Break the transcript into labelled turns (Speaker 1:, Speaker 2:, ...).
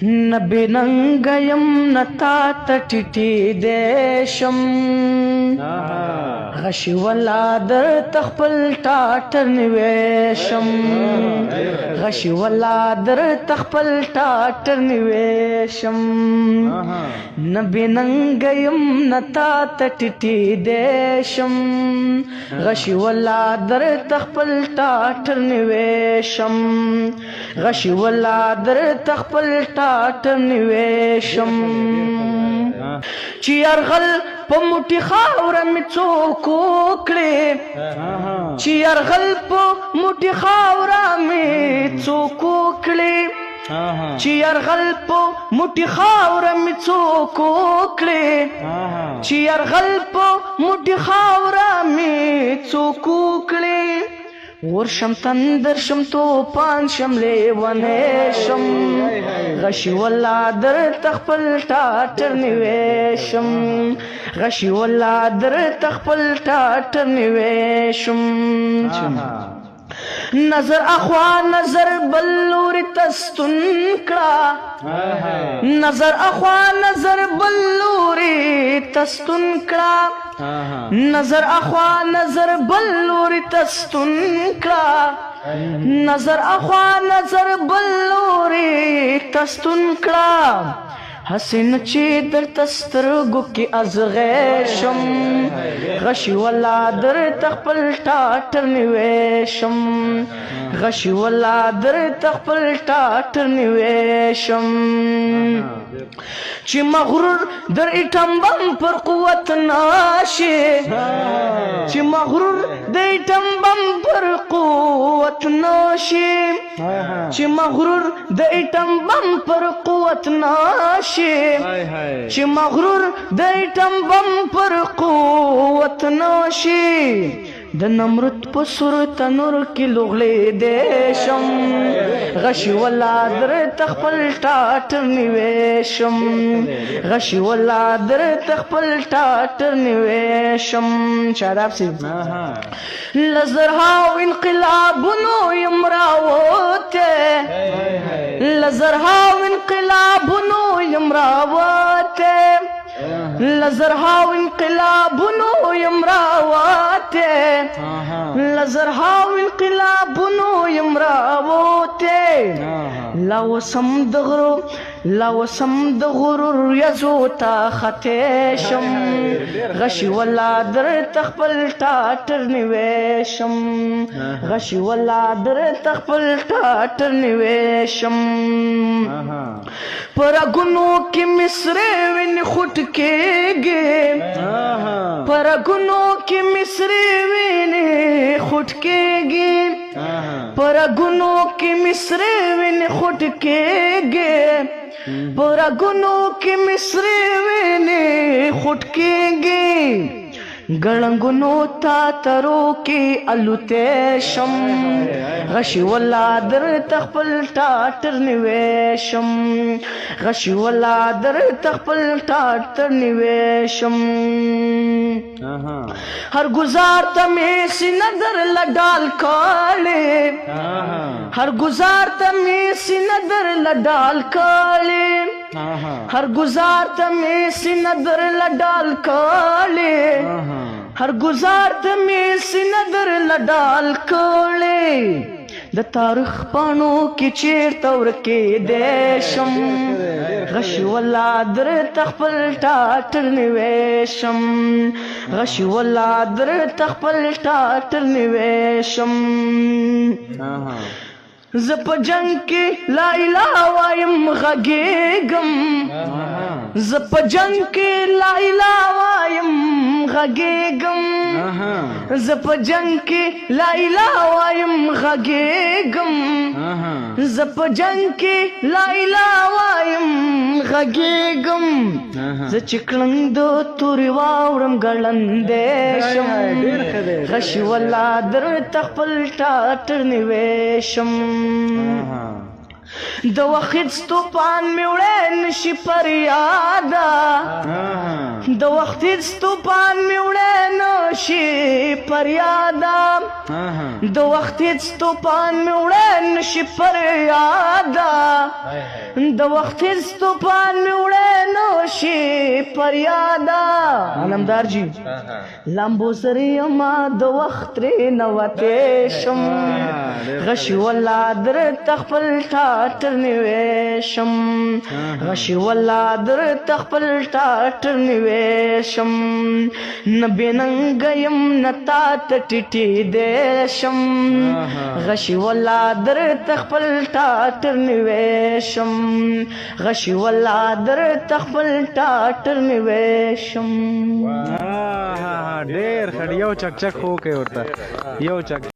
Speaker 1: نبی ننگیم نتا تٹیٹی دیشم غشی والا در تخپل ٹاٹر نویشم غشی والا در تخپل ٹاٹر نویشم نبی ننگیم نتا تٹیٹی دیشم غشی والا در تخپل ټاټر نویشم غشی والا در تخپل ټاټر نویشم چې یرغل په موټي خاوره مې څوک وکړي چې یرغل په موټي خاوره مې څوک وکړي چې یرغل په موټي خاوره مې څوک وکړي چې یرغل په موټي خاوره مې څوک وکړي ورشم تندر شم توپان شم لیوانې شم غشي والله در تخپل ټاټر نیویشم غشي والله در تخپل ټاټر نیویشم نظر اخوا نظر بلور تستن کړه نظر اخوا نظر بلور تستن کړه نظر اخوا نظر بلور تستن کړه نظر اخوا نظر بلور تستن کړه حسین چې در تسترګو کې ازغیشم غشي والا در تخپل ټاټر نیویشم غشي والا در تخپل ټاټر نیویشم چې مغرور در ایټم بم پر قوت ناشي چې مغرور د ایټم بم پر قوت ناشي چې مغرور د ایټم بم پر قوت ناشي چې مغرور د ایټم بم پر قوت ناشي د نمرود په سور تنور کې لوغلې دیشم غشي والا در تخپل ټاټر نیویشم غشي والا در تخپل ټاټر نیویشم شاداب سی لزرهاو انقلابونو یمراوته لزرهاو انقلابونو یمراوته لزرهاو انقلابونو یمراوته لزرهاو انقلابونو یمراوته لاوسم د غرور یزو تا ختیشم غشي والا در تخپل ټاټر نیویشم غشي والا در تخپل ټاټر نیویشم پرګونو کې مصری وین خټ کېږي پرګونو کې مصری وین خټ کېږي پرګونو کې مصری وین خټ کېږي پرګونو کې مصری وین خټ کېږي ګړنګونو تا ترو کې الوتیشم غشي والا در تخپل ټاټر نیویشم غشي والا در تخپل ټاټر نیویشم هر گزار تمې سینه در لډال کاله هر گزار تمې سینه در لډال کاله هر گزار تمې سینه در لډال کاله هر گزار تمې سینه در لډال کاله د تاریخ پانو کې چیرته ورکې دیشم غشي والا در تخپل ټاټر نیویشم غشي والا در تخپل ټاټر نیویشم زه په جنگ کې لا اله وایم غږېږم زه په جنگ کې لا اله وایم غږېږم زه په جنگ کې لا اله وایم غږېږم زه په جنگ کې لا اله وایم غږېږم زه چې کړنګ د تورې واوړم ګړندې شم غشي والا در تخپل ټاټر نیویشم د وخت ستوپان مې وړی نشي پر یاده د وخت ستوپان مې وړی نشي پر یاده د وخت ستوپان مې وړی نشي پر یاده د وخت ستوپان مې وړی نشي پر یاده علمدار جی لامبو سره یما د وخت ترې نه وتې شم غشي والله درته خپل ټاټر نیوی شم غشي والله درته خپل ټاټر نیوی شم نه بې ننګه یم نه تا ته ټیټېدی شم غشي والله درته خپل ټاټر نیوی شم غشي والله درته خپل ټاټر نیوی شم
Speaker 2: ډېر ښه یو چکچک هو کوي ورته یو چک